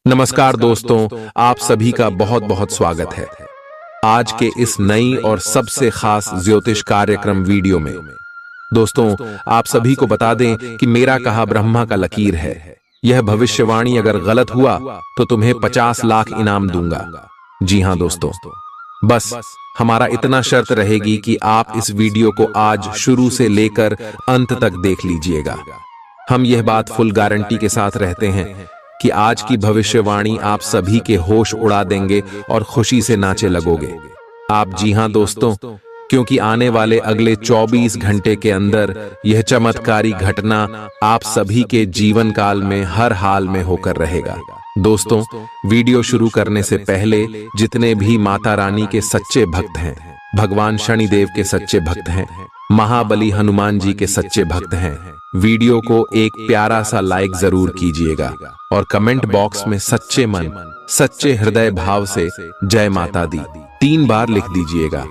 नमस्कार दोस्तों, आप सभी का बहुत बहुत स्वागत है आज के इस नई और सबसे खास ज्योतिष कार्यक्रम वीडियो में। दोस्तों, आप सभी को बता दें कि मेरा कहा ब्रह्मा का लकीर है। यह भविष्यवाणी अगर गलत हुआ तो तुम्हें 50 लाख इनाम दूंगा। जी हां दोस्तों, बस हमारा इतना शर्त रहेगी कि आप इस वीडियो को आज शुरू से लेकर अंत तक देख लीजिएगा। हम यह बात फुल गारंटी के साथ रहते हैं कि आज की भविष्यवाणी आप सभी के होश उड़ा देंगे और खुशी से नाचे लगोगे आप। जी हां दोस्तों, क्योंकि आने वाले अगले 24 घंटे के अंदर यह चमत्कारी घटना आप सभी के जीवन काल में हर हाल में होकर रहेगा। दोस्तों, वीडियो शुरू करने से पहले जितने भी माता रानी के सच्चे भक्त हैं, भगवान शनिदेव के सच्चे भक्त हैं, महाबली हनुमान जी के सच्चे भक्त हैं, वीडियो को एक प्यारा सा लाइक जरूर कीजिएगा और कमेंट बॉक्स में सच्चे मन सच्चे हृदय भाव से जय माता दी 3 बार लिख दीजिएगा।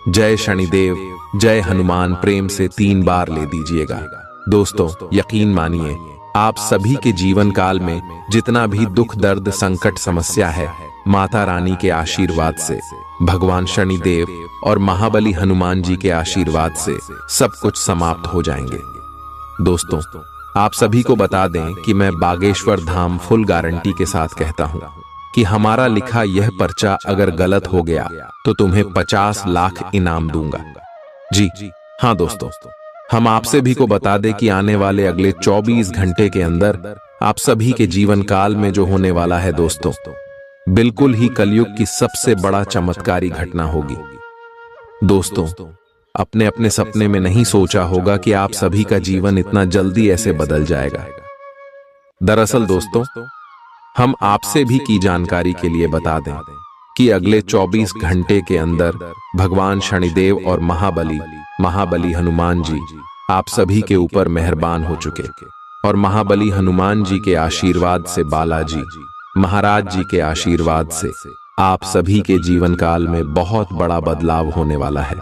जय शनिदेव, जय हनुमान प्रेम से 3 बार ले दीजिएगा। दोस्तों, यकीन मानिए, आप सभी के जीवन काल में जितना भी दुख दर्द संकट समस्या है, माता रानी के आशीर्वाद से, भगवान शनिदेव और महाबली हनुमान जी के आशीर्वाद से सब कुछ समाप्त हो जाएंगे। दोस्तों, आप सभी को बता दें कि मैं बागेश्वर धाम फुल गारंटी के साथ कहता हूं कि हमारा लिखा यह पर्चा अगर गलत हो गया तो तुम्हें 50 लाख इनाम दूंगा। जी हां दोस्तों, हम आपसे भी को बता दें कि आने वाले अगले 24 घंटे के अंदर आप सभी के जीवन काल में जो होने वाला है दोस्तों, बिल्कुल ही कलयुग की सबसे बड़ा चमत्कारी घटना होगी। दोस्तों, अपने अपने सपने में नहीं सोचा होगा कि आप सभी का जीवन इतना जल्दी ऐसे बदल जाएगा। दरअसल दोस्तों, हम आपसे भी की जानकारी के लिए बता दें कि अगले 24 घंटे के अंदर भगवान शनिदेव और महाबली हनुमान जी आप सभी के ऊपर मेहरबान हो चुके और महाबली हनुमान जी के आशीर्वाद से, बालाजी महाराज जी के आशीर्वाद से आप सभी के जीवन काल में बहुत बड़ा बदलाव होने वाला है।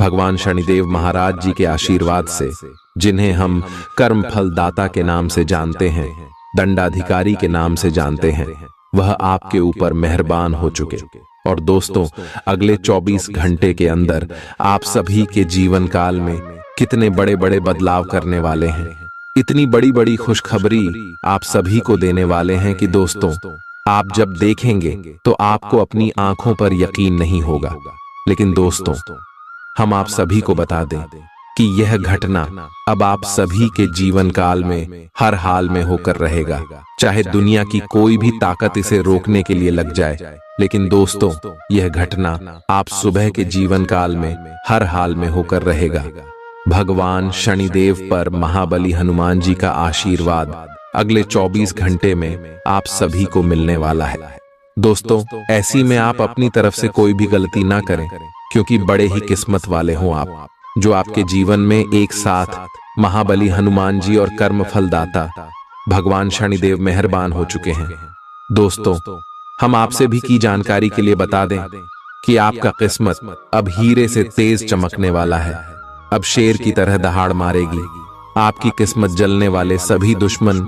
भगवान शनिदेव महाराज जी के आशीर्वाद से, जिन्हें हम कर्म फल दाता के नाम से जानते हैं, दंडाधिकारी के नाम से जानते हैं, वह आपके ऊपर मेहरबान हो चुके और दोस्तों, अगले 24 घंटे के अंदर आप सभी के जीवन काल में कितने बड़े बड़े बदलाव करने वाले हैं। इतनी बड़ी बड़ी खुशखबरी आप सभी को देने वाले हैं कि दोस्तों, आप जब देखेंगे तो आपको अपनी आंखों पर यकीन नहीं होगा। लेकिन दोस्तों, हम आप सभी को बता दें कि यह घटना अब आप सभी के जीवन काल में हर हाल में होकर रहेगा, चाहे दुनिया की कोई भी ताकत इसे रोकने के लिए लग जाए। लेकिन दोस्तों, यह घटना आप सुबह के जीवन काल में हर हाल में होकर रहेगा। भगवान शनिदेव पर महाबली हनुमान जी का आशीर्वाद अगले 24 घंटे में आप सभी को मिलने वाला है। दोस्तों, ऐसी में आप अपनी तरफ से कोई भी गलती ना करें, क्योंकि बड़े ही किस्मत वाले हों आप, जो आपके जीवन में एक साथ महाबली हनुमान जी और कर्म फलदाता भगवान शनिदेव मेहरबान हो चुके हैं। दोस्तों, हम आपसे भी की जानकारी के लिए बता दें कि आपका किस्मत अब हीरे से तेज चमकने वाला है। अब शेर की तरह दहाड़ मारेगी। आपकी किस्मत जलने वाले सभी दुश्मन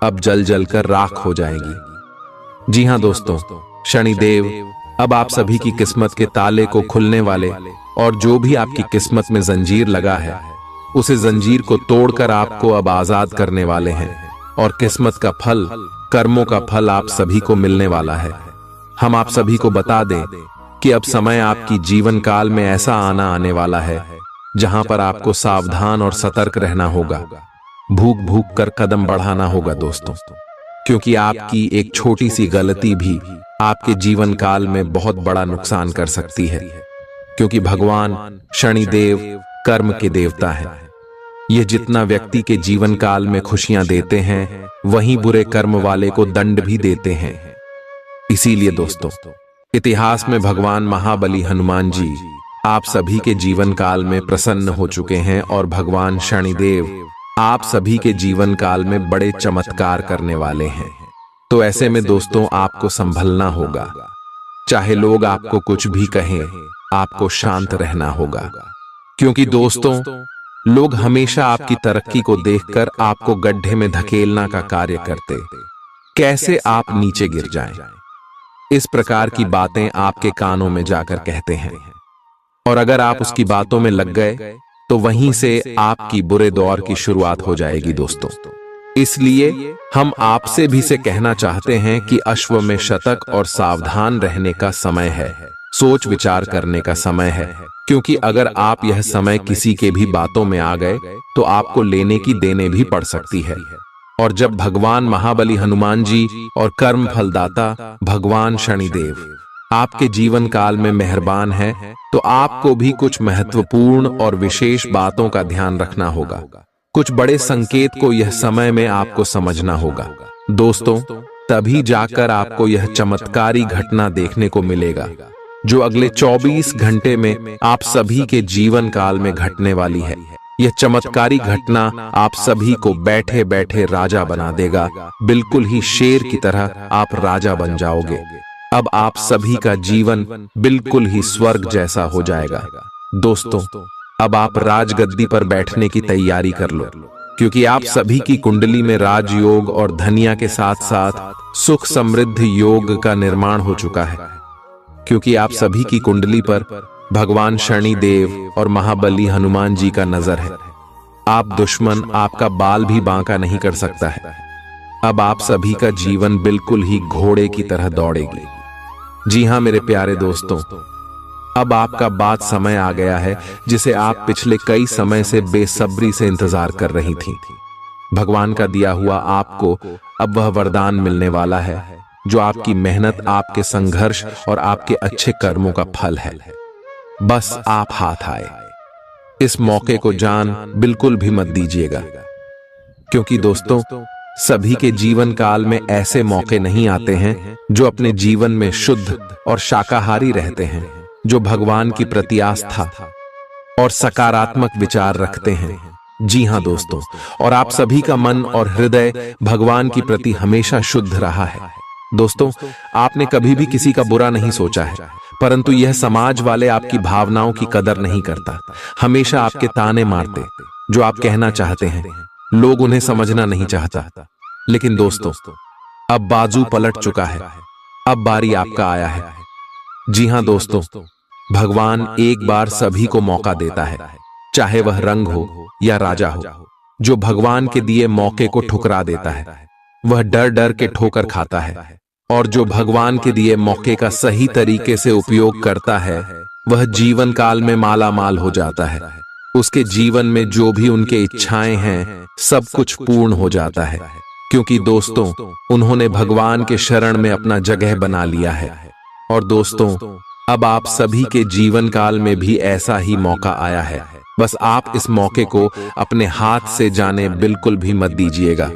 अब जल जल कर राख हो जाएंगी। जी हां दोस्तों, शनिदेव अब आप सभी की किस्मत के ताले को खुलने वाले और जो भी आपकी किस्मत में जंजीर लगा है, उसे जंजीर को तोड़कर आपको अब आजाद करने वाले हैं और किस्मत का फल, कर्मों का फल आप सभी को मिलने वाला है। हम आप सभी को बता दें कि अब समय आपकी जीवन काल में ऐसा आने वाला है जहां पर आपको सावधान और सतर्क रहना होगा, भूख भूख कर कदम बढ़ाना होगा दोस्तों, क्योंकि आपकी एक छोटी सी गलती भी आपके जीवन काल में बहुत बड़ा नुकसान कर सकती है। क्योंकि भगवान शनिदेव कर्म के देवता हैं। ये जितना व्यक्ति के जीवन काल में खुशियां देते हैं, वहीं बुरे कर्म वाले को दंड भी देते हैं। इसीलिए दोस्तों, इतिहास में भगवान महाबली हनुमान जी आप सभी के जीवन काल में प्रसन्न हो चुके हैं और भगवान शनिदेव आप सभी के जीवन काल में बड़े चमत्कार करने वाले हैं। तो ऐसे में दोस्तों, आपको संभलना होगा। चाहे लोग आपको कुछ भी कहें, आपको शांत रहना होगा, क्योंकि दोस्तों, लोग हमेशा आपकी तरक्की को देखकर आपको गड्ढे में धकेलना का कार्य करते कैसे आप नीचे गिर जाएं। इस प्रकार की बातें आपके कानों में जाकर कहते हैं, और अगर आप उसकी बातों में लग गए तो वहीं से आपकी बुरे दौर की शुरुआत हो जाएगी दोस्तों। इसलिए हम आपसे भी से कहना चाहते हैं कि अश्व में शतक और सावधान रहने का समय है, सोच विचार करने का समय है, क्योंकि अगर आप यह समय किसी के भी बातों में आ गए तो आपको लेने की देने भी पड़ सकती है। और जब भगवान महाबली हनुमान जी और कर्म फलदाता भगवान शनिदेव आपके जीवन काल में मेहरबान है, तो आपको भी कुछ महत्वपूर्ण और विशेष बातों का ध्यान रखना होगा। कुछ बड़े संकेत को यह समय में आपको समझना होगा दोस्तों, तभी जाकर आपको यह चमत्कारी घटना देखने को मिलेगा जो अगले 24 घंटे में आप सभी के जीवन काल में घटने वाली है। यह चमत्कारी घटना आप सभी को बैठे बैठे राजा बना देगा, बिल्कुल ही शेर की तरह आप राजा बन जाओगे। अब आप सभी का जीवन बिल्कुल ही स्वर्ग जैसा हो जाएगा दोस्तों। अब आप राजगद्दी पर बैठने की तैयारी कर लो, क्योंकि आप सभी की कुंडली में राजयोग और धनिया के साथ साथ सुख समृद्ध योग का निर्माण हो चुका है, क्योंकि आप सभी की कुंडली पर भगवान शनिदेव और महाबली हनुमान जी का नजर है। आप दुश्मन आपका बाल भी बांका नहीं कर सकता है। अब आप सभी का जीवन बिल्कुल ही घोड़े की तरह दौड़ेगी। जी हां मेरे प्यारे दोस्तों, अब आपका बात समय आ गया है जिसे आप पिछले कई समय से बेसब्री से इंतजार कर रही थीं। भगवान का दिया हुआ आपको अब वह वरदान मिलने वाला है जो आपकी मेहनत, आपके संघर्ष और आपके अच्छे कर्मों का फल है। बस आप हाथ आए। इस मौके को जान बिल्कुल भी मत दीजिएगा, क्योंकि दोस्तों सभी के जीवन काल में ऐसे मौके नहीं आते हैं जो अपने जीवन में शुद्ध और शाकाहारी रहते हैं, जो भगवान की प्रति आस्था और सकारात्मक विचार रखते हैं। जी हां दोस्तों, और आप सभी का मन और हृदय भगवान की प्रति हमेशा शुद्ध रहा है। दोस्तों आपने कभी भी किसी का बुरा नहीं सोचा है, परंतु यह समाज वाले आपकी भावनाओं की कदर नहीं करता, हमेशा आपके ताने मारते। जो आप कहना चाहते हैं लोग उन्हें समझना नहीं चाहता। लेकिन दोस्तों अब बाजू पलट चुका है, अब बारी आपका आया है। जी हां दोस्तों, भगवान एक बार सभी को मौका देता है, चाहे वह रंग हो या राजा हो। जो भगवान के दिए मौके को ठुकरा देता है वह डर डर के ठोकर खाता है, और जो भगवान के दिए मौके का सही तरीके से उपयोग करता है वह जीवन काल में माला माल हो जाता है। उसके जीवन में जो भी उनके इच्छाएं हैं सब कुछ पूर्ण हो जाता है, क्योंकि दोस्तों उन्होंने भगवान के शरण में अपना जगह बना लिया है। और दोस्तों अब आप सभी के जीवन काल में भी ऐसा ही मौका आया है, बस आप इस मौके को अपने हाथ से जाने बिल्कुल भी मत दीजिएगा,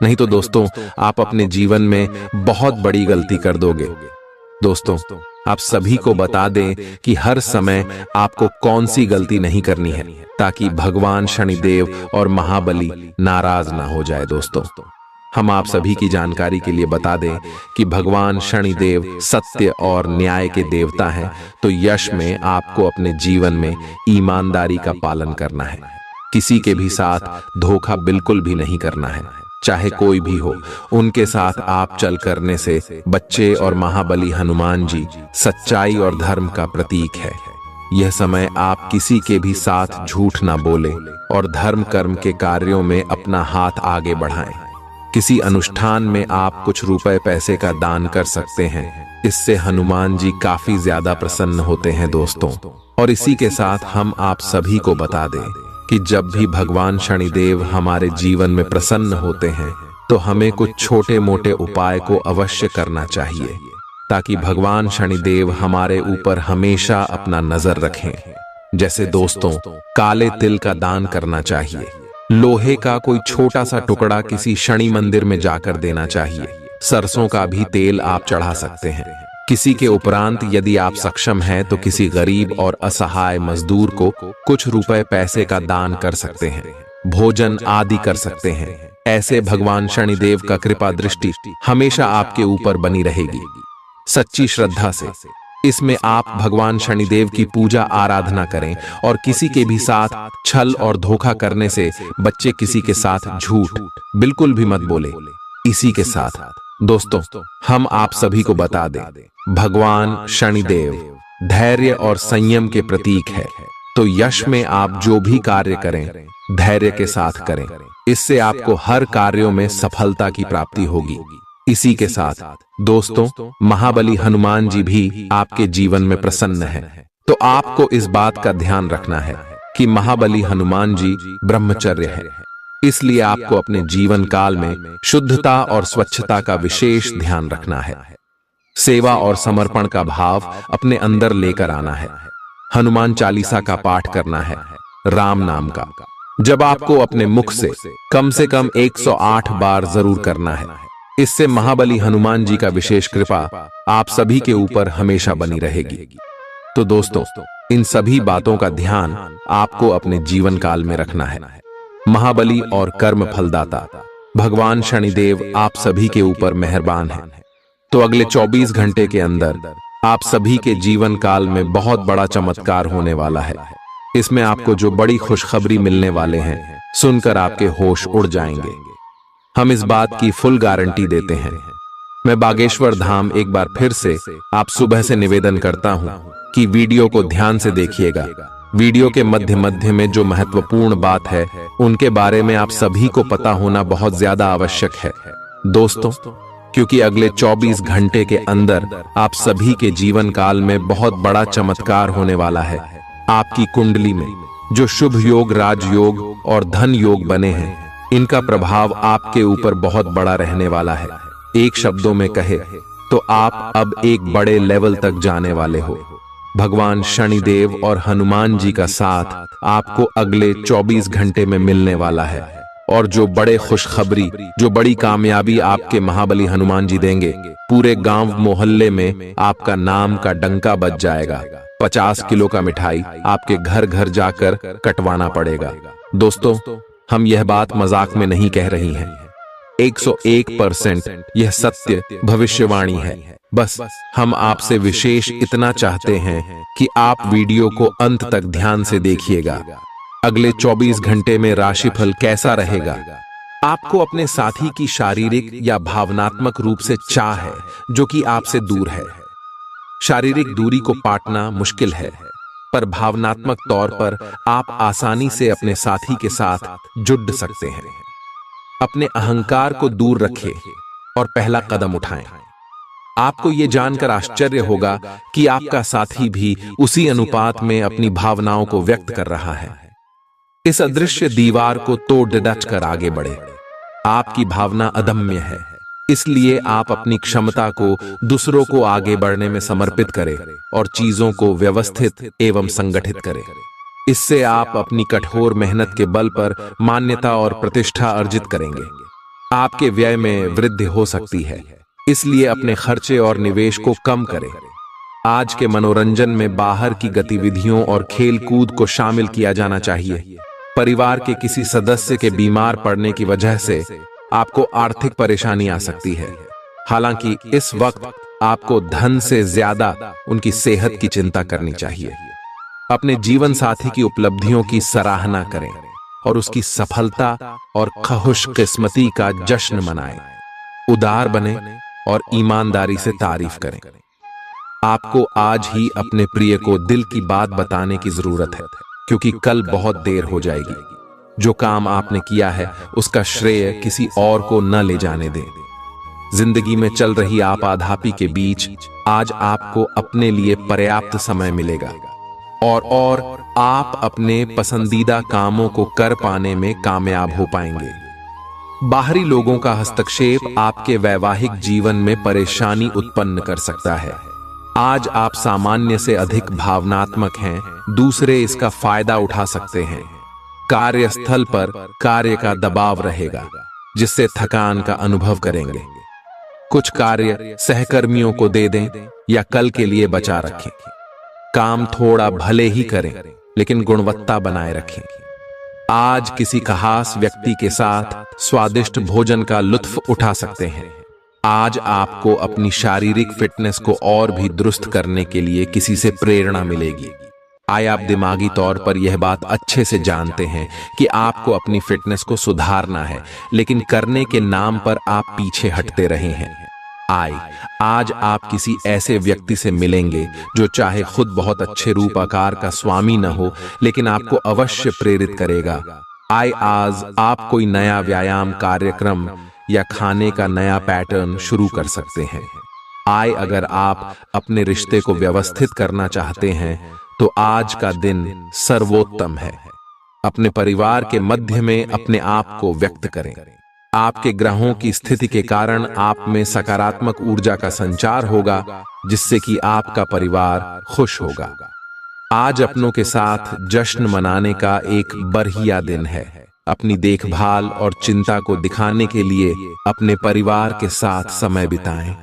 नहीं तो दोस्तों आप अपने जीवन में बहुत बड़ी गलती कर दोगे। दोस्तों आप सभी को बता दें कि हर समय आपको कौन सी गलती नहीं करनी है, ताकि भगवान शनिदेव और महाबली नाराज ना हो जाए। दोस्तों हम आप सभी की जानकारी के लिए बता दें कि भगवान शनिदेव सत्य और न्याय के देवता हैं, तो यश में आपको अपने जीवन में ईमानदारी का पालन करना है। किसी के भी साथ धोखा बिल्कुल भी नहीं करना है, चाहे कोई भी हो। उनके साथ आप चल करने से बच्चे और महाबली हनुमान जी सच्चाई और धर्म का प्रतीक है। यह समय आप किसी के भी साथ झूठ ना बोले और धर्म कर्म के कार्यों में अपना हाथ आगे बढ़ाएं। किसी अनुष्ठान में आप कुछ रुपए पैसे का दान कर सकते हैं, इससे हनुमान जी काफी ज्यादा प्रसन्न होते हैं दोस्तों। और इसी के साथ हम आप सभी को बता दें कि जब भी भगवान शनिदेव हमारे जीवन में प्रसन्न होते हैं तो हमें कुछ छोटे मोटे उपाय को अवश्य करना चाहिए, ताकि भगवान शनिदेव हमारे ऊपर हमेशा अपना नजर रखें। जैसे दोस्तों काले तिल का दान करना चाहिए, लोहे का कोई छोटा सा टुकड़ा किसी शनि मंदिर में जाकर देना चाहिए, सरसों का भी तेल आप चढ़ा सकते हैं। किसी के उपरांत यदि आप सक्षम हैं तो किसी गरीब और असहाय मजदूर को कुछ रुपए पैसे का दान कर सकते हैं, भोजन आदि कर सकते हैं। ऐसे भगवान शनिदेव का कृपा दृष्टि हमेशा आपके ऊपर बनी रहेगी। सच्ची श्रद्धा से इसमें आप भगवान शनिदेव की पूजा आराधना करें, और किसी के भी साथ छल और धोखा करने से बच्चे किसी के साथ झूठ बिल्कुल भी मत बोले। इसी के साथ दोस्तों, हम आप सभी को बता दें, भगवान शनिदेव धैर्य और संयम के प्रतीक है। तो यश में आप जो भी कार्य करें, धैर्य के साथ करें। इससे आपको हर कार्यों में सफलता की प्राप्ति होगी। इसी के साथ दोस्तों, महाबली हनुमान जी भी आपके जीवन में प्रसन्न हैं। तो आपको इस बात का ध्यान रखना है कि महाबली हनुमान जी ब्रह्मचर्य है, इसलिए आपको अपने जीवन काल में शुद्धता और स्वच्छता का विशेष ध्यान रखना है। सेवा और समर्पण का भाव अपने अंदर लेकर आना है। हनुमान चालीसा का पाठ करना है, राम नाम का। जब आपको अपने मुख से कम 108 बार जरूर करना है। इससे महाबली हनुमान जी का विशेष कृपा आप सभी के ऊपर हमेशा बनी रहेगी। तो दोस्तों, इन सभी बातों का ध्यान आपको अपने जीवन काल में रखना है। महाबली और कर्म फलदाता भगवान शनिदेव आप सभी के ऊपर मेहरबान हैं। तो अगले 24 घंटे के अंदर आप सभी के जीवन काल में बहुत बड़ा चमत्कार होने वाला है। इसमें आपको जो बड़ी खुशखबरी मिलने वाले हैं, सुनकर आपके होश उड़ जाएंगे। हम इस बात की फुल गारंटी देते हैं। मैं बागेश्वर धाम एक बार फिर से आप सुबह से निवेदन करता हूं कि वीडियो को ध्यान से देखिएगा। वीडियो के मध्य मध्य में जो महत्वपूर्ण बात है, उनके बारे में आप सभी को पता होना बहुत ज्यादा आवश्यक है दोस्तों, क्योंकि अगले 24 घंटे के अंदर आप सभी के जीवन काल में बहुत बड़ा चमत्कार होने वाला है। आपकी कुंडली में जो शुभ योग, राजयोग और धन योग बने हैं, इनका प्रभाव आपके ऊपर बहुत बड़ा रहने वाला है। एक शब्दों में कहे तो आप अब एक बड़े लेवल तक जाने वाले हो। भगवान शनिदेव और हनुमान जी का साथ आपको अगले 24 घंटे में मिलने वाला है। और जो बड़े खुशखबरी, जो बड़ी कामयाबी आपके महाबली हनुमान जी देंगे, पूरे गांव मोहल्ले में आपका नाम का डंका बज जाएगा। 50 किलो का मिठाई आपके घर घर जाकर कटवाना पड़ेगा। दोस्तों, हम यह बात मजाक में नहीं कह रही हैं। 101% यह सत्य भविष्यवाणी है। बस हम आपसे विशेष इतना चाहते हैं कि आप वीडियो को अंत तक ध्यान से देखिएगा। अगले 24 घंटे में राशिफल कैसा रहेगा? आपको अपने साथी की शारीरिक या भावनात्मक रूप से चाह है, जो कि आपसे दूर है। शारीरिक दूरी को पाटना मुश्किल है, पर भावनात्मक तौर पर आप आसानी से अपने साथी के साथ जुड़ सकते हैं। अपने अहंकार को दूर रखें और पहला कदम उठाएं। आपको यह जानकर आश्चर्य होगा कि आपका साथी भी उसी अनुपात में अपनी भावनाओं को व्यक्त कर रहा है। इस अदृश्य दीवार को तोड़ डट कर आगे बढ़े। आपकी भावना अदम्य है, इसलिए आप अपनी क्षमता को दूसरों को आगे बढ़ने में समर्पित करें और चीजों को व्यवस्थित एवं संगठित करें। इससे आप अपनी कठोर मेहनत के बल पर मान्यता और प्रतिष्ठा अर्जित करेंगे। आपके व्यय में वृद्धि हो सकती है, इसलिए अपने खर्चे और निवेश को कम करें। आज के मनोरंजन में बाहर की गतिविधियों और खेल कूद को शामिल किया जाना चाहिए। परिवार के किसी सदस्य के बीमार पड़ने की वजह से आपको आर्थिक परेशानी आ सकती है। हालांकि इस वक्त आपको धन से ज्यादा उनकी सेहत की चिंता करनी चाहिए। अपने जीवन साथी की उपलब्धियों की सराहना करें और उसकी सफलता और खुशकिस्मती का जश्न मनाएं। उदार बने और ईमानदारी से तारीफ करें। आपको आज ही अपने प्रिय को दिल की बात बताने की जरूरत है, क्योंकि कल बहुत देर हो जाएगी। जो काम आपने किया है, उसका श्रेय किसी और को न ले जाने दें। जिंदगी में चल रही आपाधापी के बीच आज आपको अपने लिए पर्याप्त समय मिलेगा और आप अपने पसंदीदा कामों को कर पाने में कामयाब हो पाएंगे। बाहरी लोगों का हस्तक्षेप आपके वैवाहिक जीवन में परेशानी उत्पन्न कर सकता है। आज आप सामान्य से अधिक भावनात्मक हैं, दूसरे इसका फायदा उठा सकते हैं। कार्यस्थल पर कार्य का दबाव रहेगा, जिससे थकान का अनुभव करेंगे। कुछ कार्य सहकर्मियों को दे दें या कल के लिए बचा रखें। काम थोड़ा भले ही करें, लेकिन गुणवत्ता बनाए रखें। आज किसी खास व्यक्ति के साथ स्वादिष्ट भोजन का लुत्फ उठा सकते हैं। आज आपको अपनी शारीरिक फिटनेस को और भी दुरुस्त करने के लिए किसी से प्रेरणा मिलेगी। आप दिमागी तौर पर यह बात अच्छे से जानते हैं कि आपको अपनी फिटनेस को सुधारना है, लेकिन करने के नाम पर आप पीछे हटते रहे हैं। आज आप किसी ऐसे व्यक्ति से मिलेंगे जो चाहे खुद बहुत अच्छे रूप आकार का स्वामी न हो, लेकिन आपको अवश्य प्रेरित करेगा। आज आप कोई नया व्यायाम कार्यक्रम या खाने का नया पैटर्न शुरू कर सकते हैं। अगर आप अपने रिश्ते को व्यवस्थित करना चाहते हैं तो आज का दिन सर्वोत्तम है। अपने परिवार के मध्य में अपने आप को व्यक्त करें। आपके ग्रहों की स्थिति के कारण आप में सकारात्मक ऊर्जा का संचार होगा, जिससे कि आपका परिवार खुश होगा। आज अपनों के साथ जश्न मनाने का एक बढ़िया दिन है। अपनी देखभाल और चिंता को दिखाने के लिए अपने परिवार के साथ समय बिताएं।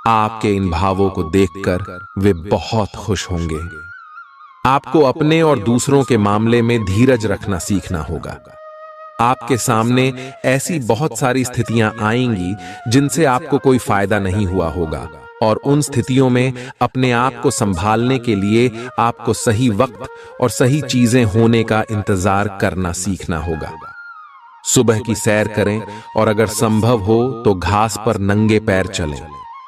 आपके इन भावों को देखकर वे बहुत खुश होंगे। आपको अपने और दूसरों के मामले में धीरज रखना सीखना होगा। आपके सामने ऐसी बहुत सारी स्थितियां आएंगी जिनसे आपको कोई फायदा नहीं हुआ होगा, और उन स्थितियों में अपने आप को संभालने के लिए आपको सही वक्त और सही चीजें होने का इंतजार करना सीखना होगा। सुबह की सैर करें और अगर संभव हो तो घास पर नंगे पैर चलें।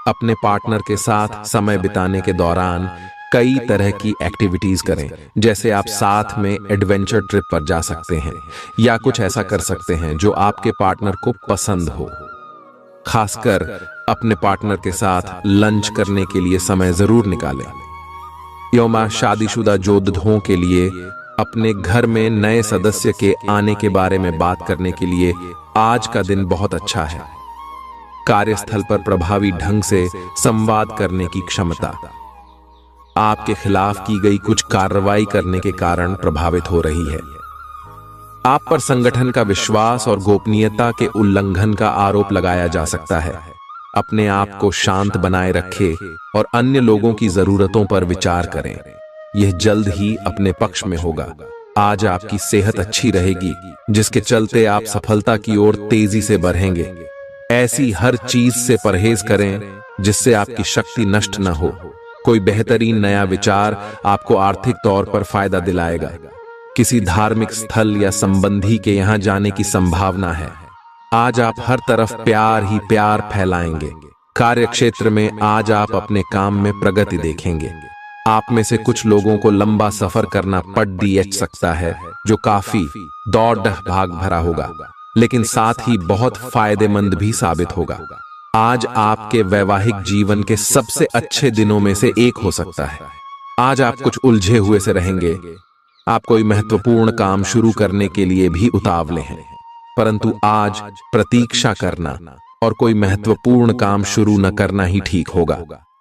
अपने पार्टनर के साथ समय बिताने के दौरान कई तरह की एक्टिविटीज करें, जैसे आप साथ में एडवेंचर ट्रिप पर जा सकते हैं या कुछ ऐसा कर सकते हैं जो आपके पार्टनर को पसंद हो। खासकर अपने पार्टनर के साथ लंच करने के लिए समय जरूर निकालें। यौमा शादीशुदा जोधों के लिए अपने घर में नए सदस्य के आने के बारे में बात करने के लिए आज का दिन बहुत अच्छा है। कार्यस्थल पर प्रभावी ढंग से संवाद करने की क्षमता आपके खिलाफ की गई कुछ कार्रवाई करने के कारण प्रभावित हो रही है। आप पर संगठन का विश्वास और गोपनीयता के उल्लंघन का आरोप लगाया जा सकता है। अपने आप को शांत बनाए रखें और अन्य लोगों की जरूरतों पर विचार करें। यह जल्द ही अपने पक्ष में होगा। आज आपकी सेहत अच्छी रहेगी, जिसके चलते आप सफलता की ओर तेजी से बढ़ेंगे। ऐसी हर चीज से परहेज करें जिससे आपकी शक्ति नष्ट न हो। कोई बेहतरीन नया विचार आपको आर्थिक तौर पर फायदा दिलाएगा। किसी धार्मिक स्थल या संबंधी के यहां जाने की संभावना है। आज आप हर तरफ प्यार ही प्यार फैलाएंगे। कार्य क्षेत्र में आज आप अपने काम में प्रगति देखेंगे। आप में से कुछ लोगों को लंबा सफर करना पड़ सकता है, जो काफी दौड़ भाग भरा होगा, लेकिन साथ ही बहुत फायदेमंद भी साबित होगा। आज आपके वैवाहिक जीवन के सबसे अच्छे दिनों में से एक हो सकता है। आज आप कुछ उलझे हुए से रहेंगे। आप कोई महत्वपूर्ण काम शुरू करने के लिए भी उतावले हैं, परंतु आज प्रतीक्षा करना और कोई महत्वपूर्ण काम शुरू न करना ही ठीक होगा।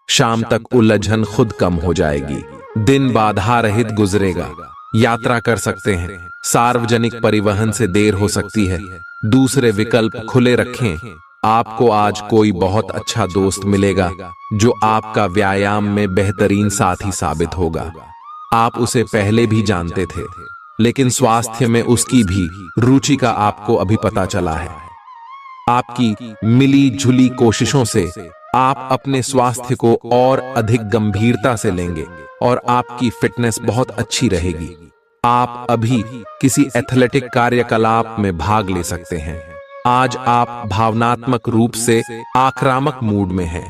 शाम तक उलझन खुद कम हो जाएगी। दिन बाधा रहित गुजरेगा। यात्रा कर सकते हैं। सार्वजनिक परिवहन से देर हो सकती है। दूसरे विकल्प खुले रखें। आपको आज कोई बहुत अच्छा दोस्त मिलेगा जो आपका व्यायाम में बेहतरीन साथी साबित होगा। आप उसे पहले भी जानते थे, लेकिन स्वास्थ्य में उसकी भी रुचि का आपको अभी पता चला है। आपकी मिली जुली कोशिशों से आप अपने स्वास्थ्य को और अधिक गंभीरता से लेंगे और आपकी फिटनेस बहुत अच्छी रहेगी। आप अभी किसी एथलेटिक कार्यकलाप में भाग ले सकते हैं। आज आप भावनात्मक रूप से आक्रामक मूड में हैं,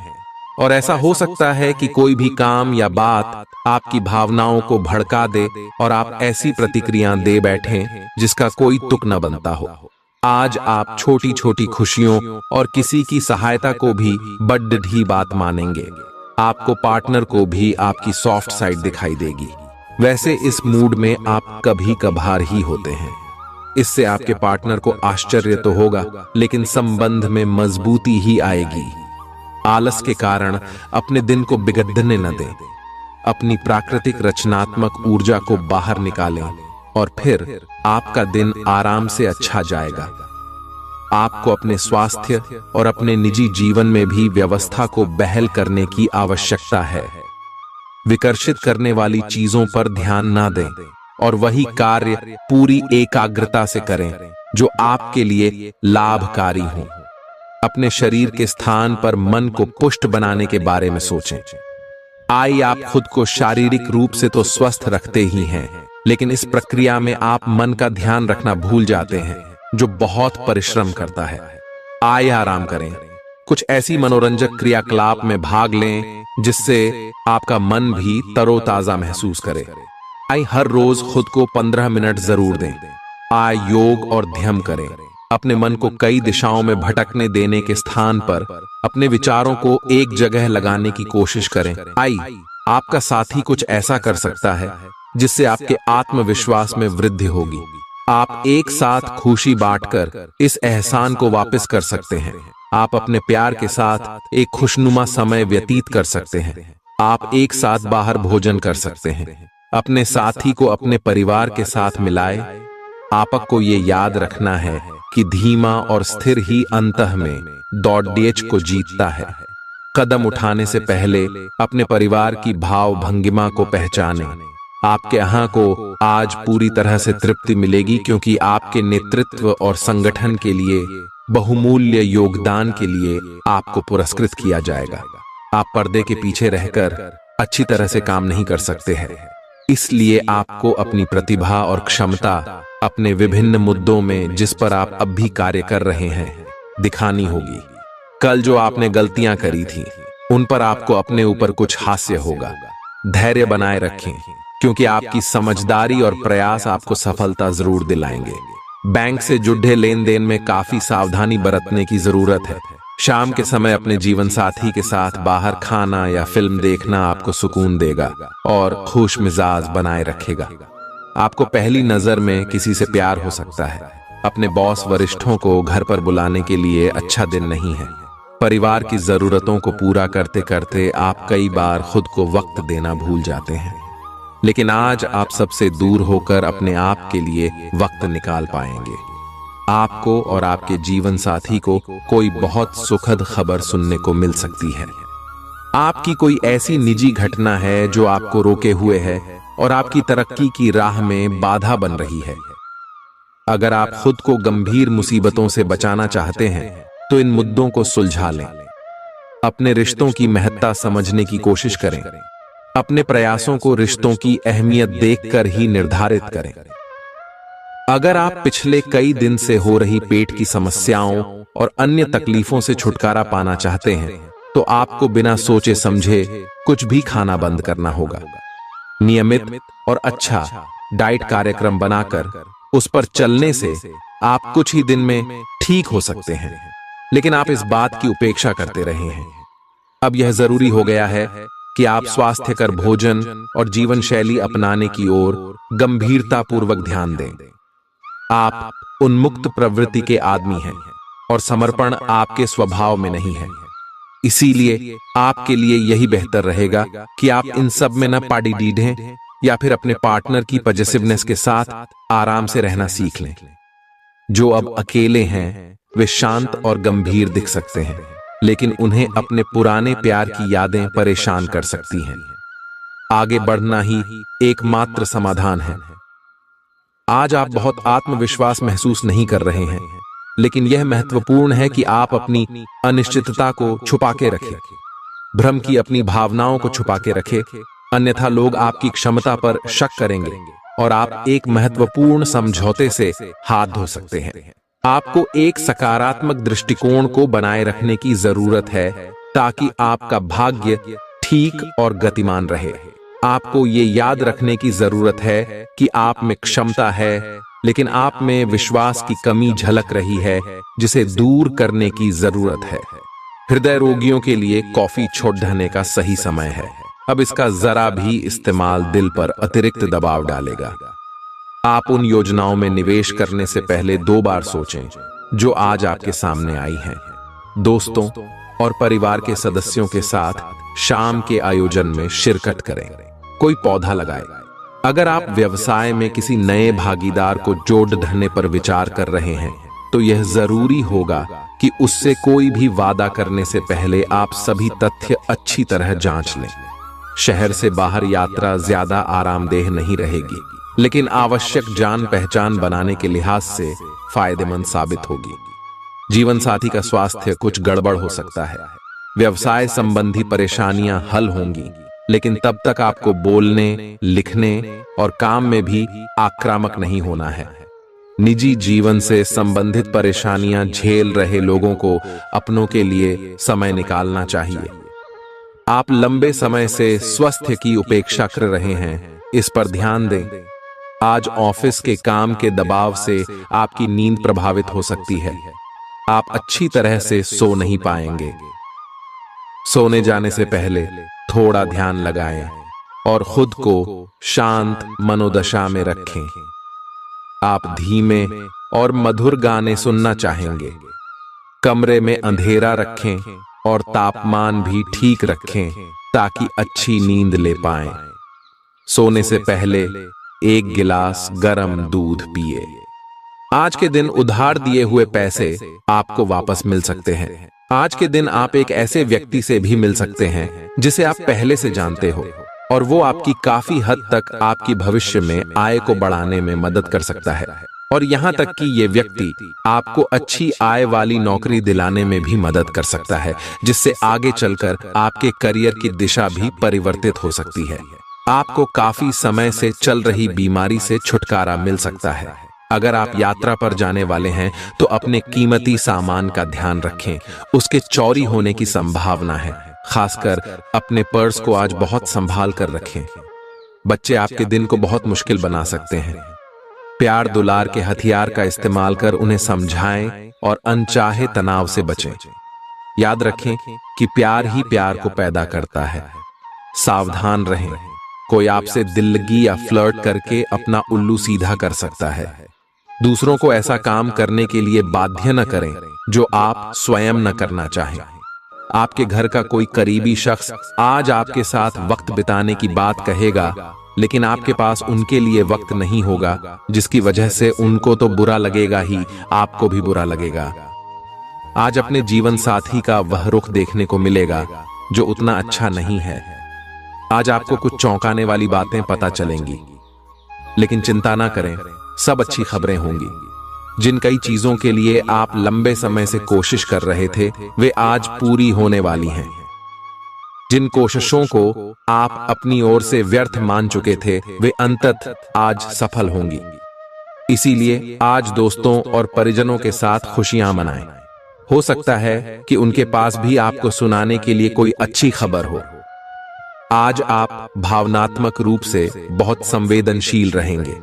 और ऐसा हो सकता है कि कोई भी काम या बात आपकी भावनाओं को भड़का दे और आप ऐसी प्रतिक्रियाएं दे बैठें जिसका कोई तुक न बनता हो। आज आप छोटी छोटी खुशियों और किसी की सहायता को भी बड़ी बात मानेंगे। आपको पार्टनर को भी आपकी सॉफ्ट साइड दिखाई देगी। वैसे इस मूड में आप कभी कभार ही होते हैं। इससे आपके पार्टनर को आश्चर्य तो होगा, लेकिन संबंध में मजबूती ही आएगी। आलस के कारण अपने दिन को बिगड़ने न दें। अपनी प्राकृतिक रचनात्मक ऊर्जा को बाहर निकालें और फिर आपका दिन आराम से अच्छा जाएगा। आपको अपने स्वास्थ्य और अपने निजी जीवन में भी व्यवस्था को बहाल करने की आवश्यकता है। विकर्षित करने वाली चीजों पर ध्यान ना दें और वही कार्य पूरी एकाग्रता से करें जो आपके लिए लाभकारी हो। अपने शरीर के स्थान पर मन को पुष्ट बनाने के बारे में सोचें। आप खुद को शारीरिक रूप से तो स्वस्थ रखते ही हैं, लेकिन इस प्रक्रिया में आप मन का ध्यान रखना भूल जाते हैं, जो बहुत परिश्रम करता है। आराम करें। कुछ ऐसी मनोरंजक क्रियाकलाप में भाग लें जिससे आपका मन भी तरोताजा महसूस करे। हर रोज खुद को 15 मिनट जरूर दें। योग और ध्यान करें। अपने मन को कई दिशाओं में भटकने देने के स्थान पर अपने विचारों को एक जगह लगाने की कोशिश करें। आपका साथी कुछ ऐसा कर सकता है जिससे आपके आत्मविश्वास में वृद्धि होगी। आप एक साथ खुशी बांटकर इस एहसान को वापस कर सकते हैं। आप अपने प्यार के साथ एक खुशनुमा समय व्यतीत कर सकते हैं। आप एक साथ बाहर भोजन कर सकते हैं। अपने साथी को अपने परिवार के साथ मिलाएं। आपको ये याद रखना है कि धीमा और स्थिर ही अंतः में दौड़ को जीतता है। कदम उठाने से पहले अपने परिवार की भाव भंगिमा को पहचानें। आपके यहाँ को आज पूरी तरह से तृप्ति मिलेगी क्योंकि आपके नेतृत्व और संगठन के लिए बहुमूल्य योगदान के लिए आपको पुरस्कृत किया जाएगा। आप पर्दे के पीछे रहकर अच्छी तरह से काम नहीं कर सकते हैं, इसलिए आपको अपनी प्रतिभा और क्षमता अपने विभिन्न मुद्दों में जिस पर आप अब भी कार्य कर रहे हैं दिखानी होगी। कल जो आपने गलतियां करी थी उन पर आपको अपने ऊपर कुछ हास्य होगा। धैर्य बनाए रखें क्योंकि आपकी समझदारी और प्रयास आपको सफलता जरूर दिलाएंगे। बैंक से जुड़े लेन देन में काफी सावधानी बरतने की जरूरत है। शाम के समय अपने जीवन साथी के साथ बाहर खाना या फिल्म देखना आपको सुकून देगा और खुश मिजाज बनाए रखेगा। आपको पहली नजर में किसी से प्यार हो सकता है। अपने बॉस वरिष्ठों को घर पर बुलाने के लिए अच्छा दिन नहीं है। परिवार की जरूरतों को पूरा करते करते आप कई बार खुद को वक्त देना भूल जाते हैं, लेकिन आज आप सबसे दूर होकर अपने आप के लिए वक्त निकाल पाएंगे। आपको और आपके जीवन साथी को कोई बहुत सुखद खबर सुनने को मिल सकती है। आपकी कोई ऐसी निजी घटना है जो आपको रोके हुए है और आपकी तरक्की की राह में बाधा बन रही है। अगर आप खुद को गंभीर मुसीबतों से बचाना चाहते हैं तो इन मुद्दों को सुलझा लें। अपने रिश्तों की महत्ता समझने की कोशिश करें। अपने प्रयासों को रिश्तों की अहमियत देखकर ही निर्धारित करें। अगर आप पिछले कई दिन से हो रही पेट की समस्याओं और अन्य तकलीफों से छुटकारा पाना चाहते हैं तो आपको बिना सोचे समझे कुछ भी खाना बंद करना होगा। नियमित और अच्छा डाइट कार्यक्रम बनाकर उस पर चलने से आप कुछ ही दिन में ठीक हो सकते हैं, लेकिन आप इस बात की उपेक्षा करते रहे हैं। अब यह जरूरी हो गया है कि आप स्वास्थ्यकर भोजन और जीवन शैली अपनाने की ओर गंभीरतापूर्वक ध्यान दें। आप उन्मुक्त प्रवृत्ति के आदमी हैं और समर्पण आपके स्वभाव में नहीं है। इसीलिए आपके लिए यही बेहतर रहेगा कि आप इन सब में न पाड़ी डीढ़ें या फिर अपने पार्टनर की पॉजिटिवनेस के साथ आराम से रहना सीख लें। जो अब अकेले हैं वे शांत और गंभीर दिख सकते हैं, लेकिन उन्हें अपने पुराने प्यार की यादें परेशान कर सकती हैं। आगे बढ़ना ही एकमात्र समाधान है। आज आप बहुत आत्मविश्वास महसूस नहीं कर रहे हैं, लेकिन यह महत्वपूर्ण है कि आप अपनी अनिश्चितता को छुपा के रखें। भ्रम की अपनी भावनाओं को छुपा के रखें, अन्यथा लोग आपकी क्षमता पर शक करेंगे और आप एक महत्वपूर्ण समझौते से हाथ धो सकते हैं। आपको एक सकारात्मक दृष्टिकोण को बनाए रखने की जरूरत है ताकि आपका भाग्य ठीक और गतिमान रहे। आपको ये याद रखने की जरूरत है कि आप में क्षमता है, लेकिन आप में विश्वास की कमी झलक रही है जिसे दूर करने की जरूरत है। हृदय रोगियों के लिए कॉफी छोड़ देने का सही समय है। अब इसका जरा भी इस्तेमाल दिल पर अतिरिक्त दबाव डालेगा। आप उन योजनाओं में निवेश करने से पहले 2 बार सोचें जो आज आपके सामने आई हैं। दोस्तों और परिवार के सदस्यों के साथ शाम के आयोजन में शिरकत करें। कोई पौधा लगाएं। अगर आप व्यवसाय में किसी नए भागीदार को जोड़ ढाने पर विचार कर रहे हैं तो यह जरूरी होगा कि उससे कोई भी वादा करने से पहले आप सभी तथ्य अच्छी तरह जांच लें। शहर से बाहर यात्रा ज्यादा आरामदेह नहीं रहेगी, लेकिन आवश्यक जान पहचान बनाने के लिहाज से फायदेमंद साबित होगी। जीवन साथी का स्वास्थ्य कुछ गड़बड़ हो सकता है। व्यवसाय संबंधी परेशानियां हल होंगी, लेकिन तब तक आपको बोलने, लिखने और काम में भी आक्रामक नहीं होना है। निजी जीवन से संबंधित परेशानियां झेल रहे लोगों को अपनों के लिए समय निकालना चाहिए। आप लंबे समय से स्वास्थ्य की उपेक्षा कर रहे हैं, इस पर ध्यान दें। आज ऑफिस के काम के दबाव से आपकी नींद प्रभावित हो सकती है। आप अच्छी तरह से सो नहीं पाएंगे। सोने जाने से पहले थोड़ा ध्यान लगाएं और खुद को शांत मनोदशा में रखें। आप धीमे और मधुर गाने सुनना चाहेंगे। कमरे में अंधेरा रखें और तापमान भी ठीक रखें ताकि अच्छी नींद ले पाएं। सोने से पहले 1 गिलास गर्म दूध पिए। आज के दिन उधार दिए हुए पैसे आपको वापस मिल सकते हैं। आज के दिन आप एक ऐसे व्यक्ति से भी मिल सकते हैं जिसे आप पहले से जानते हो और वो आपकी काफी हद तक आपकी भविष्य में आय को बढ़ाने में मदद कर सकता है। और यहाँ तक कि ये व्यक्ति आपको अच्छी आय वाली नौकरी दिलाने में भी मदद कर सकता है, जिससे आगे चलकर आपके करियर की दिशा भी परिवर्तित हो सकती है। आपको काफी समय से चल रही बीमारी से छुटकारा मिल सकता है। अगर आप यात्रा पर जाने वाले हैं तो अपने कीमती सामान का ध्यान रखें, उसके चोरी होने की संभावना है। खासकर अपने पर्स को आज बहुत संभाल कर रखें। बच्चे आपके दिन को बहुत मुश्किल बना सकते हैं। प्यार दुलार के हथियार का इस्तेमाल कर उन्हें समझाएं और अनचाहे तनाव से बचें। याद रखें कि प्यार ही प्यार को पैदा करता है। सावधान रहें, कोई आपसे दिल्लगी या फ्लर्ट करके अपना उल्लू सीधा कर सकता है। दूसरों को ऐसा काम करने के लिए बाध्य न करें जो आप स्वयं न करना चाहें। आपके घर का कोई करीबी शख्स आज आपके साथ वक्त बिताने की बात कहेगा, लेकिन आपके पास उनके लिए वक्त नहीं होगा, जिसकी वजह से उनको तो बुरा लगेगा ही, आपको भी बुरा लगेगा। आज अपने जीवन साथी का वह रुख देखने को मिलेगा जो उतना अच्छा नहीं है। आज आपको कुछ चौंकाने वाली बातें पता चलेंगी, लेकिन चिंता ना करें, सब अच्छी खबरें होंगी। जिन कई चीजों के लिए आप लंबे समय से कोशिश कर रहे थे, वे आज पूरी होने वाली हैं। जिन कोशिशों को आप अपनी ओर से व्यर्थ मान चुके थे, वे अंततः आज सफल होंगी। इसीलिए आज दोस्तों और परिजनों के साथ खुशियां मनाएं। हो सकता है कि उनके पास भी आपको सुनाने के लिए कोई अच्छी खबर हो। आज आप भावनात्मक रूप से बहुत संवेदनशील रहेंगे।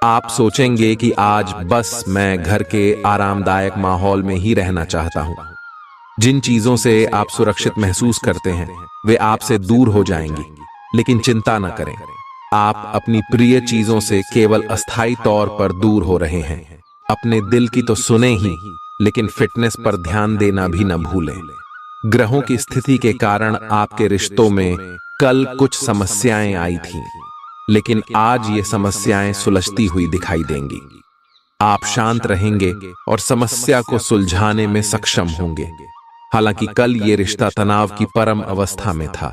आप सोचेंगे कि आज बस मैं घर के आरामदायक माहौल में ही रहना चाहता हूं। जिन चीजों से आप सुरक्षित महसूस करते हैं, वे आपसे दूर हो जाएंगी, लेकिन चिंता न करें, आप अपनी प्रिय चीजों से केवल अस्थायी तौर पर दूर हो रहे हैं। अपने दिल की तो सुने ही, लेकिन फिटनेस पर ध्यान देना भी न भूलें। ग्रहों की स्थिति के कारण आपके रिश्तों में कल कुछ समस्याएं आई थीं, लेकिन आज ये समस्याएं सुलझती हुई दिखाई देंगी। आप शांत रहेंगे और समस्या को सुलझाने में सक्षम होंगे। हालांकि कल ये रिश्ता तनाव की परम अवस्था में था।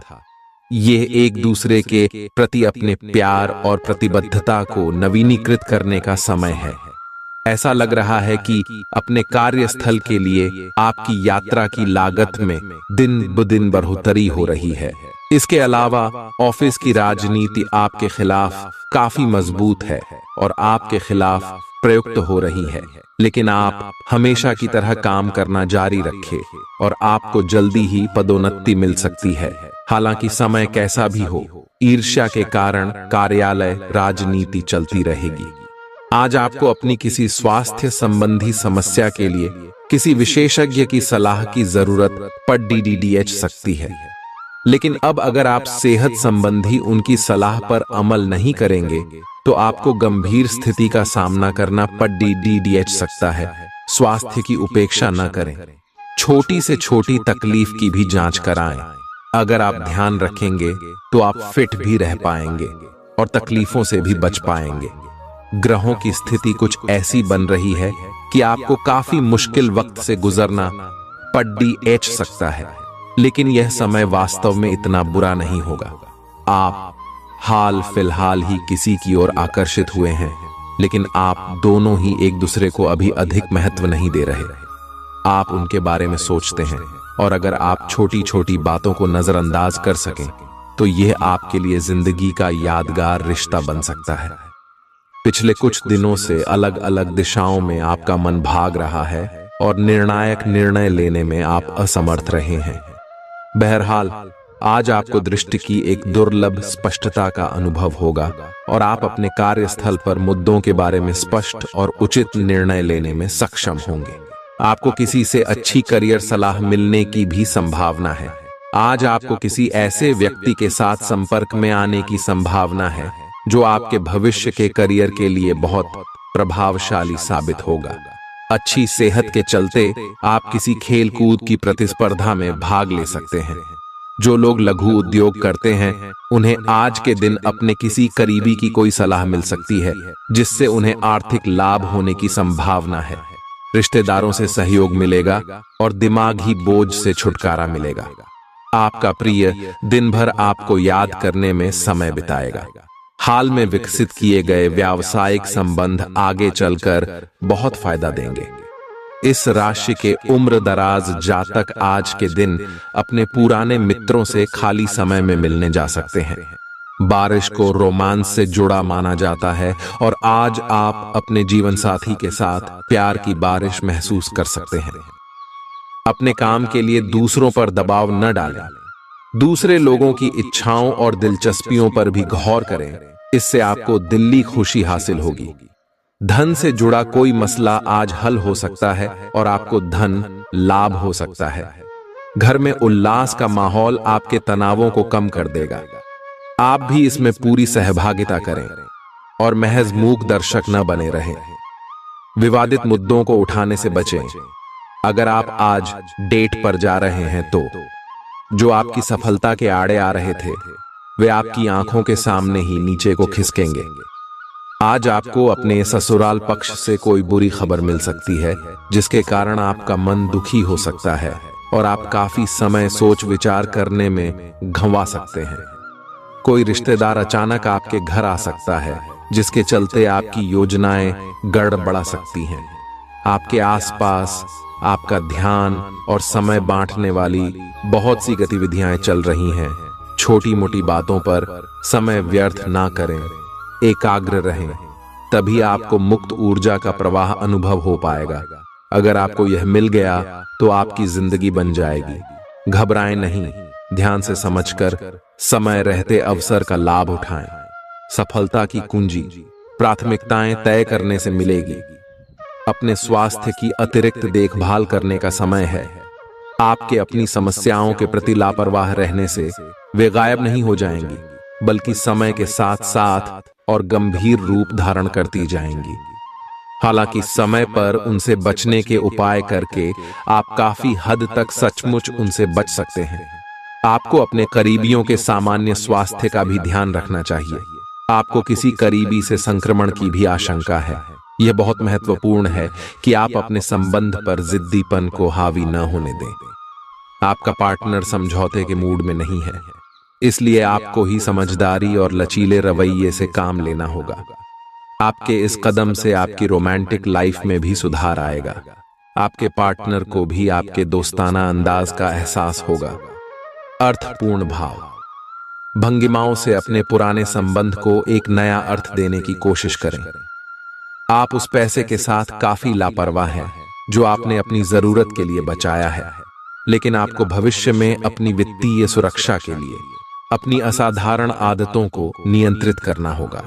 ये एक दूसरे के प्रति अपने प्यार और प्रतिबद्धता को नवीनीकृत करने का समय है। ऐसा लग रहा है कि अपने कार्यस्थल के लिए आपकी यात्रा की लागत में दिन ब दिन बढ़ोतरी हो रही है। इसके अलावा ऑफिस की राजनीति आपके खिलाफ काफी मजबूत है और आपके खिलाफ प्रयुक्त हो रही है, लेकिन आप हमेशा की तरह काम करना जारी रखें और आपको जल्दी ही पदोन्नति मिल सकती है। हालांकि समय कैसा भी हो, ईर्ष्या के कारण कार्यालय राजनीति चलती रहेगी। आज आपको अपनी किसी स्वास्थ्य संबंधी समस्या के लिए किसी विशेषज्ञ की सलाह की जरूरत पड़ सकती है, लेकिन अब अगर आप सेहत संबंधी उनकी सलाह पर अमल नहीं करेंगे तो आपको गंभीर स्थिति का सामना करना पड़ सकता है। स्वास्थ्य की उपेक्षा न करें, छोटी से छोटी तकलीफ की भी जांच कराएं। अगर आप ध्यान रखेंगे तो आप फिट भी रह पाएंगे और तकलीफों से भी बच पाएंगे। ग्रहों की स्थिति कुछ ऐसी बन रही है कि आपको काफी मुश्किल वक्त से गुजरना पड़ सकता है, लेकिन यह समय वास्तव में इतना बुरा नहीं होगा। आप हाल फिलहाल ही किसी की ओर आकर्षित हुए हैं, लेकिन आप दोनों ही एक दूसरे को अभी अधिक महत्व नहीं दे रहे। आप उनके बारे में सोचते हैं और अगर आप छोटी छोटी बातों को नजरअंदाज कर सकें तो यह आपके लिए जिंदगी का यादगार रिश्ता बन सकता है। पिछले कुछ दिनों से अलग अलग दिशाओं में आपका मन भाग रहा है और निर्णायक निर्णय लेने में आप असमर्थ रहे हैं। बहरहाल, आज आपको दृष्टि की एक दुर्लभ स्पष्टता का अनुभव होगा और आप अपने कार्यस्थल पर मुद्दों के बारे में स्पष्ट और उचित निर्णय लेने में सक्षम होंगे। आपको किसी से अच्छी करियर सलाह मिलने की भी संभावना है। आज आपको किसी ऐसे व्यक्ति के साथ संपर्क में आने की संभावना है जो आपके भविष्य के करियर के लिए बहुत प्रभावशाली साबित होगा। अच्छी सेहत के चलते आप किसी खेल कूद की प्रतिस्पर्धा में भाग ले सकते हैं। जो लोग लघु उद्योग करते हैं, उन्हें आज के दिन अपने किसी करीबी की कोई सलाह मिल सकती है जिससे उन्हें आर्थिक लाभ होने की संभावना है। रिश्तेदारों से सहयोग मिलेगा और दिमागी बोझ से छुटकारा मिलेगा। आपका प्रिय दिन भर आपको याद करने में समय बिताएगा। हाल में विकसित किए गए व्यावसायिक संबंध आगे चलकर बहुत फायदा देंगे। इस राशि के उम्र दराज जातक आज के दिन अपने पुराने मित्रों से खाली समय में मिलने जा सकते हैं। बारिश को रोमांस से जुड़ा माना जाता है और आज आप अपने जीवन साथी के साथ प्यार की बारिश महसूस कर सकते हैं। अपने काम के लिए दूसरों पर दबाव न डालें। दूसरे लोगों की इच्छाओं और दिलचस्पियों पर भी गौर करें। इससे आपको दिल्ली खुशी हासिल होगी। धन से जुड़ा कोई मसला आज हल हो सकता है और आपको धन लाभ हो सकता है। घर में उल्लास का माहौल आपके तनावों को कम कर देगा। आप भी इसमें पूरी सहभागिता करें और महज मूक दर्शक न बने रहें। विवादित मुद्दों को उठाने से बचें। अगर आप आज डेट पर जा रहे हैं तो जो आपकी सफलता के आड़े आ रहे थे, वे आपकी आंखों के सामने ही नीचे को खिसकेंगे। आज आपको अपने ससुराल पक्ष से कोई बुरी खबर मिल सकती है जिसके कारण आपका मन दुखी हो सकता है और आप काफी समय सोच विचार करने में गंवा सकते हैं। कोई रिश्तेदार अचानक आपके घर आ सकता है जिसके चलते आपकी योजनाएं गड़बड़ा सकती हैं। आपके आसपास आपका ध्यान और समय बांटने वाली बहुत सी गतिविधियां चल रही हैं। छोटी मोटी बातों पर समय व्यर्थ ना करें, एकाग्र रहें, तभी आपको मुक्त ऊर्जा का प्रवाह अनुभव हो पाएगा। अगर आपको यह मिल गया तो आपकी जिंदगी बन जाएगी। घबराएं नहीं, ध्यान से समझकर समय रहते अवसर का लाभ उठाएं। सफलता की कुंजी प्राथमिकताएं तय करने से मिलेगी। अपने स्वास्थ्य की अतिरिक्त देखभाल करने का समय है। आपके अपनी समस्याओं के प्रति लापरवाह रहने से वे गायब नहीं हो जाएंगी, बल्कि समय के साथ साथ और गंभीर रूप धारण करती जाएंगी। हालांकि समय पर उनसे बचने के उपाय करके आप काफी हद तक सचमुच उनसे बच सकते हैं। आपको अपने करीबियों के सामान्य स्वास्थ्य का भी ध्यान रखना चाहिए। आपको किसी करीबी से संक्रमण की भी आशंका है। यह बहुत महत्वपूर्ण है कि आप अपने संबंध पर जिद्दीपन को हावी न होने दें। आपका पार्टनर समझौते के मूड में नहीं है, इसलिए आपको ही समझदारी और लचीले रवैये से काम लेना होगा। आपके इस कदम से आपकी रोमांटिक लाइफ में भी सुधार आएगा। आपके पार्टनर को भी आपके दोस्ताना अंदाज का एहसास होगा। अर्थपूर्ण भाव भंगिमाओं से अपने पुराने संबंध को एक नया अर्थ देने की कोशिश करें। आप उस पैसे के साथ काफी लापरवाह हैं जो आपने अपनी जरूरत के लिए बचाया है, लेकिन आपको भविष्य में अपनी वित्तीय सुरक्षा के लिए अपनी असाधारण आदतों को नियंत्रित करना होगा।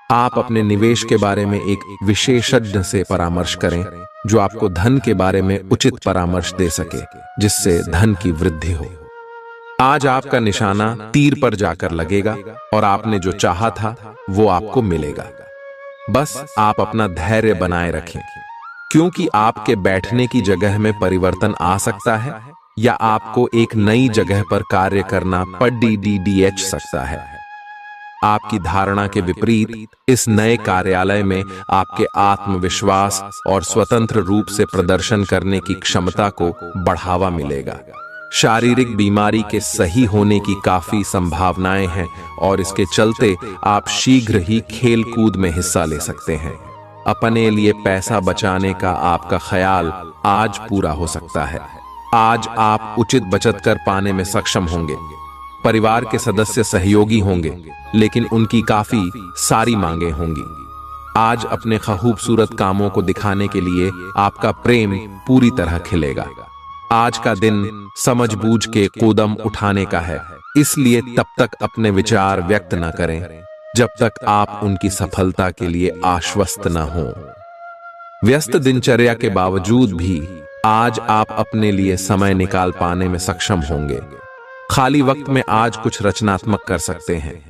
आप अपने निवेश के बारे में एक विशेषज्ञ से परामर्श करें जो आपको धन के बारे में उचित परामर्श दे सके, जिससे धन की वृद्धि हो। आज आपका निशाना तीर पर जाकर लगेगा और आपने जो चाहा था वो आपको मिलेगा। बस आप अपना धैर्य बनाए रखें, क्योंकि आपके बैठने की जगह में परिवर्तन आ सकता है या आपको एक नई जगह पर कार्य करना पड़ सकता है। आपकी धारणा के विपरीत इस नए कार्यालय में आपके आत्मविश्वास और स्वतंत्र रूप से प्रदर्शन करने की क्षमता को बढ़ावा मिलेगा। शारीरिक बीमारी के सही होने की काफी संभावनाएं हैं और इसके चलते आप शीघ्र ही खेल कूद में हिस्सा ले सकते हैं। अपने लिए पैसा बचाने का आपका ख्याल आज पूरा हो सकता है। आज आप उचित बचत कर पाने में सक्षम होंगे। परिवार के सदस्य सहयोगी होंगे, लेकिन उनकी काफी सारी मांगे होंगी। आज अपने खूबसूरत कामों को दिखाने के लिए आपका प्रेम पूरी तरह खिलेगा। आज का दिन समझबूझ के कदम उठाने का है, इसलिए तब तक अपने विचार व्यक्त न करें जब तक आप उनकी सफलता के लिए आश्वस्त न हो। व्यस्त दिनचर्या के बावजूद भी आज आप अपने लिए समय निकाल पाने में सक्षम होंगे। खाली वक्त में आज कुछ रचनात्मक कर सकते हैं।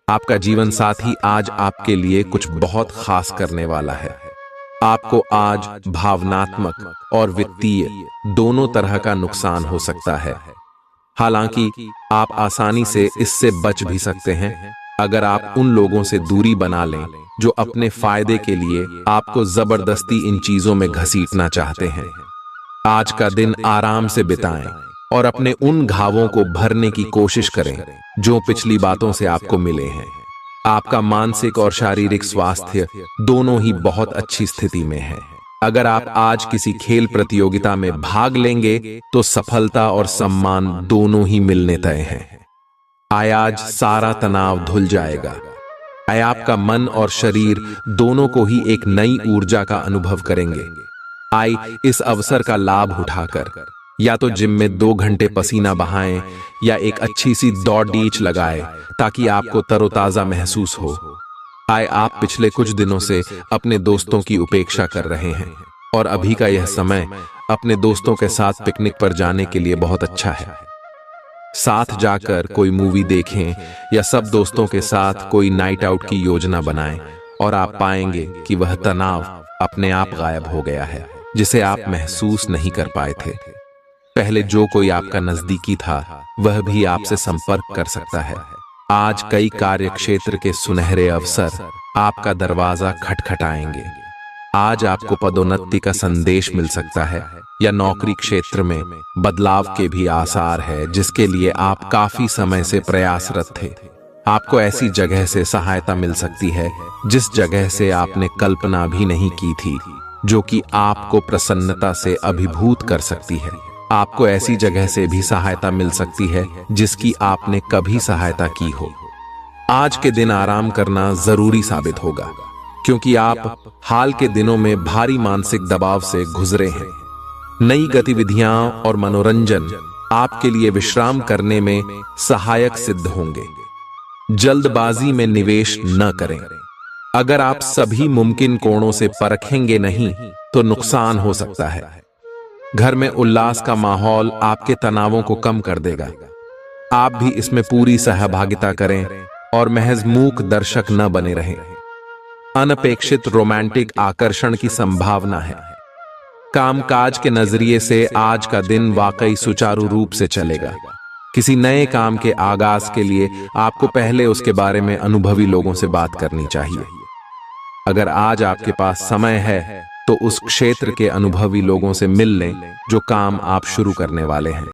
आपका जीवन साथी आज आपके लिए कुछ बहुत खास करने वाला है। आपको आज भावनात्मक और वित्तीय दोनों तरह का नुकसान हो सकता है। हालांकि आप आसानी से इससे बच भी सकते हैं अगर आप उन लोगों से दूरी बना लें जो अपने फायदे के लिए आपको जबरदस्ती इन चीजों में घसीटना चाहते हैं। आज का दिन आराम से बिताएं और अपने उन घावों को भरने की कोशिश करें जो पिछली बातों से आपको मिले हैं। आपका मानसिक और शारीरिक स्वास्थ्य दोनों ही बहुत अच्छी स्थिति में है। अगर आप आज किसी खेल प्रतियोगिता में भाग लेंगे तो सफलता और सम्मान दोनों ही मिलने तय हैं। आज सारा तनाव धुल जाएगा। आपका मन और शरीर दोनों को ही एक नई ऊर्जा का अनुभव करेंगे। इस अवसर का लाभ उठाकर या तो जिम में 2 घंटे पसीना बहाएं या एक अच्छी सी दौड़ लगाएं ताकि आपको तरोताजा महसूस हो। आप पिछले कुछ दिनों से अपने दोस्तों की उपेक्षा कर रहे हैं और अभी का यह समय अपने दोस्तों के साथ पिकनिक पर जाने के लिए बहुत अच्छा है। साथ जाकर कोई मूवी देखें या सब दोस्तों के साथ कोई नाइट आउट की योजना बनाएं और आप पाएंगे कि वह तनाव अपने आप गायब हो गया है जिसे आप महसूस नहीं कर पाए थे। पहले जो कोई आपका नजदीकी था वह भी आपसे संपर्क कर सकता है। आज कई कार्य क्षेत्र के सुनहरे अवसर आपका दरवाजा खटखटाएंगे। आज आपको पदोन्नति का संदेश मिल सकता है या नौकरी क्षेत्र में बदलाव के भी आसार है जिसके लिए आप काफी समय से प्रयासरत थे। आपको ऐसी जगह से सहायता मिल सकती है जिस जगह से आपने कल्पना भी नहीं की थी, जो कि आपको प्रसन्नता से अभिभूत कर सकती है। आपको ऐसी जगह से भी सहायता मिल सकती है जिसकी आपने कभी सहायता की हो। आज के दिन आराम करना जरूरी साबित होगा क्योंकि आप हाल के दिनों में भारी मानसिक दबाव से गुजरे हैं। नई गतिविधियां और मनोरंजन आपके लिए विश्राम करने में सहायक सिद्ध होंगे। जल्दबाजी में निवेश न करें। अगर आप सभी मुमकिन कोणों से परखेंगे नहीं तो नुकसान हो सकता है। घर में उल्लास का माहौल आपके तनावों को कम कर देगा। आप भी इसमें पूरी सहभागिता करें और महज मूक दर्शक न बने रहें। अनपेक्षित रोमांटिक आकर्षण की संभावना है। कामकाज के नजरिए से आज का दिन वाकई सुचारू रूप से चलेगा। किसी नए काम के आगाज के लिए आपको पहले उसके बारे में अनुभवी लोगों से बात करनी चाहिए। अगर आज आपके पास समय है तो उस क्षेत्र के अनुभवी लोगों से मिल लें जो काम आप शुरू करने वाले हैं।